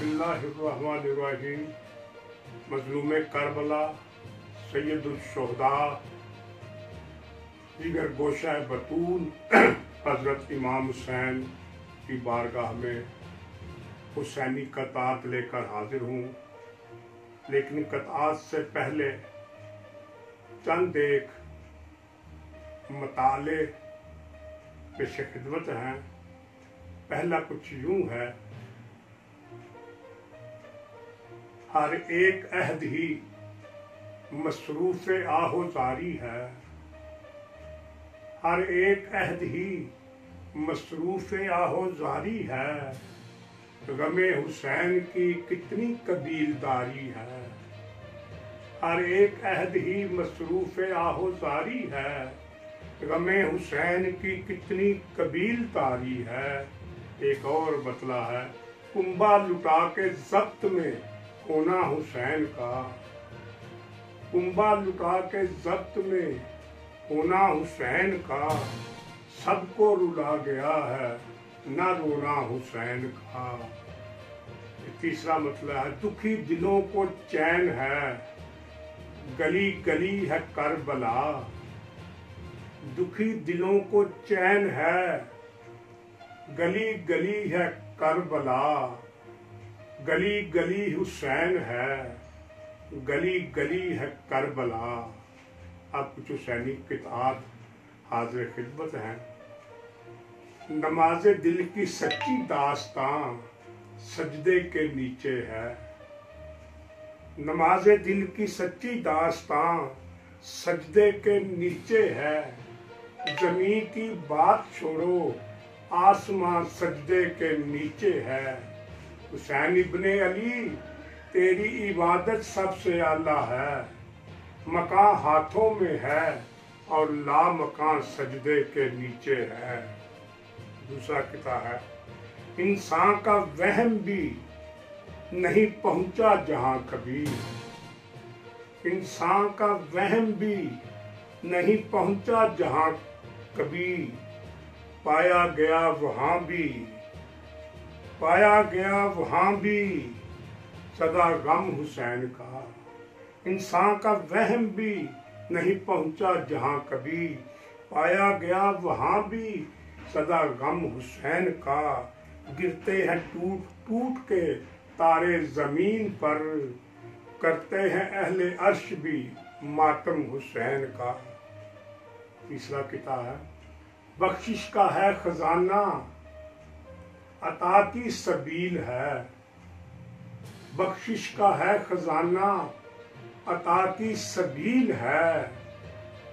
बिस्मिल्लाहिर्रहमानिर्रहीम। मजलूम करबला सैयदुश्शुहदा दीगर गोशा बतूल हजरत इमाम हुसैन की बारगाह में हुसैनी कतात लेकर हाजिर हूँ। लेकिन कतात से पहले चंद एक मताले पेश खिदमत हैं। पहला कुछ यूं है, हर एक अहद ही मसरूफ आहोजारी है। हर एक अहद ही मसरूफ आहोजारी है। गमे हुसैन की कितनी कबीलदारी है। हर एक अहद ही मसरूफ आहोजारी है। गमे हुसैन की कितनी कबीलदारी है। एक और बतला है, कुंबा लुटा के जब्त में होना हुसैन का। कुंबा लुटा के जब्त में होना हुसैन का। सबको रुला गया है न रोना हुसैन का। तीसरा मतलब है, दुखी दिलों को चैन है, गली गली है करबला। दुखी दिलों को चैन है, गली गली है करबला। गली गली हुसैन है, गली गली है करबला। अब कुछ हुसैनी किताब हाजिर खिदमत हैं। नमाज़े दिल की सच्ची दास्तां सजदे के नीचे है। नमाज़े दिल की सच्ची दास्तां सजदे के नीचे है। ज़मीन की बात छोड़ो, आसमां सजदे के नीचे है। हुसैन इब्ने अली तेरी इबादत सबसे आला है। मकान हाथों में है और ला मकान सजदे के नीचे है। दूसरा किताब है, इंसान का वहम भी नहीं पहुंचा जहां कभी। इंसान का वहम भी नहीं पहुंचा जहां कभी। पाया गया वहां भी, पाया गया वहां भी सदा गम हुसैन का। इंसान का वहम भी नहीं पहुंचा जहां कभी। पाया गया वहां भी सदा गम हुसैन का। गिरते हैं टूट टूट के तारे जमीन पर, करते हैं अहले अर्श भी मातम हुसैन का। तीसरा किताब है, बख्शिश का है खजाना अता की सबील है। बख्शिश का है खजाना अता की सबील है।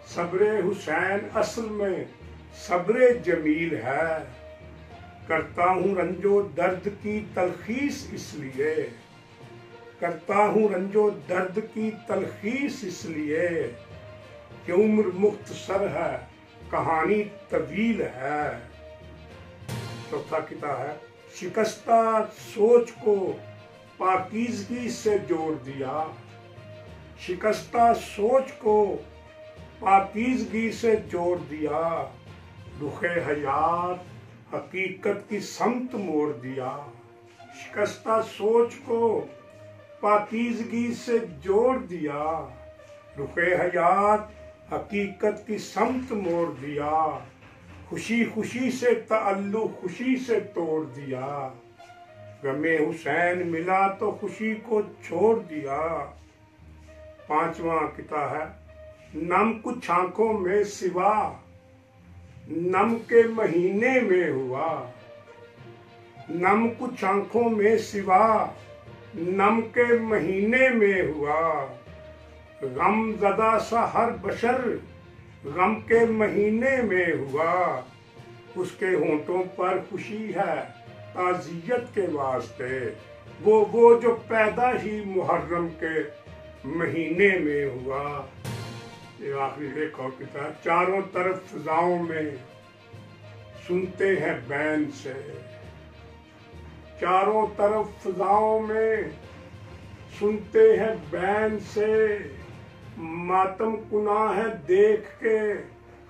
सब्रे हुसैन असल में सब्रे जमील है। करता हूँ रंजो दर्द की तलखीस इसलिए। करता हूँ रंजो दर्द की तलखीस इसलिए कि उम्र मुख्तसर है, कहानी तवील है। चौथा किताब है, शिकस्ता सोच को पाकीज़गी से जोड़ दिया। शिकस्ता सोच को पाकीज़गी से जोड़ दिया। रुखे हयात हकीकत की समत मोड़ दिया। शिकस्ता सोच को पाकीज़गी से जोड़ दिया। रुखे हयात हकीकत की समत मोड़ दिया। खुशी खुशी से ताल्लुक़ खुशी से तोड़ दिया। गमे हुसैन मिला तो खुशी को छोड़ दिया। पांचवा किताब है, नम कुछ आंखों में सिवा नम के महीने में हुआ। नम कुछ आंखों में सिवा नम के महीने में हुआ। गम ज़दा सा हर बशर गम के महीने में हुआ। उसके होंठों पर खुशी है ताज़ियत के वास्ते। वो जो पैदा ही मुहर्रम के महीने में हुआ। ये आखिरी एक और किताब, चारों तरफ फिजाओं में सुनते हैं बैन से। चारों तरफ फिजाओं में सुनते हैं बैन से। मातम कुना है देख के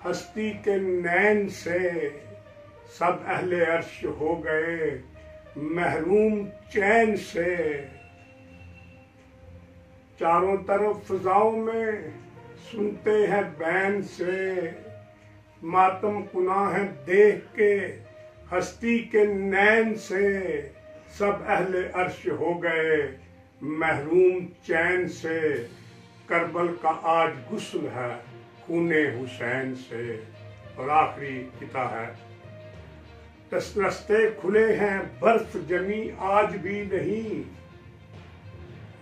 हस्ती के नैन से। सब अहले अर्श हो गए محروم چین سے، چاروں طرف فضاؤں میں سنتے ہیں بین سے، ماتم کنا ہے دیکھ کے ہستی کے نین سے، سب اہل عرش ہو گئے محروم چین سے، کربل کا آج غسل ہے خون حسین سے۔ اور آخری قطعہ ہے، رستے کھلے ہیں برف جمی آج بھی نہیں،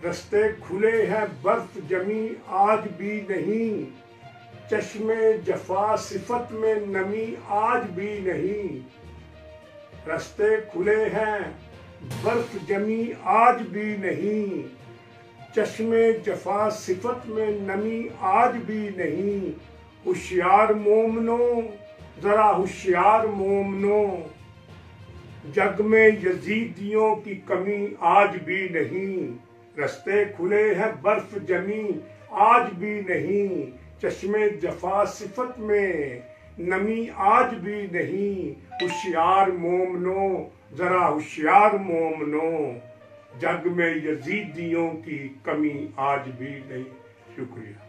رستے کھلے ہیں برف جمی آج بھی نہیں، چشم جفا صفت میں نمی آج بھی نہیں، رستے کھلے ہیں برف جمی آج بھی نہیں، چشم جفا صفت میں نمی آج بھی نہیں، ہوشیار مومنو ذرا ہوشیار مومنو، جگ میں یزیدیوں کی کمی آج بھی نہیں، رستے کھلے ہیں برف جمی آج بھی نہیں، چشم جفا صفت میں نمی آج بھی نہیں، ہوشیار مومنو ذرا ہوشیار مومنو، جگ میں یزیدیوں کی کمی آج بھی نہیں۔ شکریہ۔